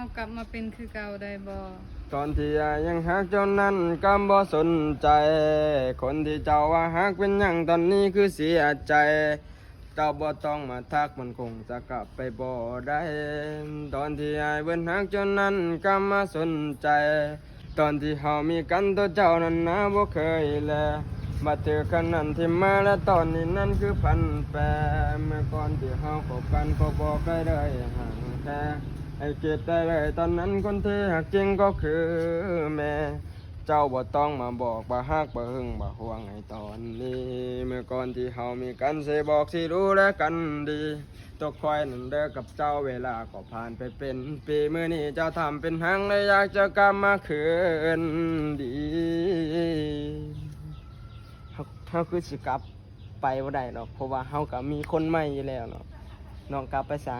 ากลับมาเป็นคือเก่าได้บ่ตอนที่อายยังหักเจ้านั้นก็บ่สนใจ คนที่เจ้าว่าหักเป็นหยังตอนนี้คือเสียใจ เจ้าบ่ต้องมาทักมันคงจะกลับไปบ่ได้ ตอนที่อายเบิ่นหักเจ้านั้นก็มาสนใจ ตอนที่เฮามีกันตัวเจ้านั้นนะบ่เคยแลมาเจอกันนั้นที่มาและตอนนี้นั้นคือพันแปรเมื่อก่อนที่เฮาคบกันก็บอกได้เลยห่างแท้ไอ้เก็บได้เลยตอนนั้นคนที่หักจริงก็คือแม่ เจ้าบ่ต้องมาบอกบ่ฮักบ่หึงบ่ห่วงไอ้ตอนนี้เมื่อก่อนที่เฮามีกันสิบอกสิรู้และกันดีตกคอยนั่นเด้อกับเจ้าเวลาก็ผ่านไปเป็นปีมื้อนี้เจ้าทำเป็นหังและอยากจะกลับมาคืนดีเฮาคือสิกลับไปบ่ได้ดอกเพราะว่าเฮาก็มีคนใหม่อยู่แล้วเนาะน้องกลับไปซะ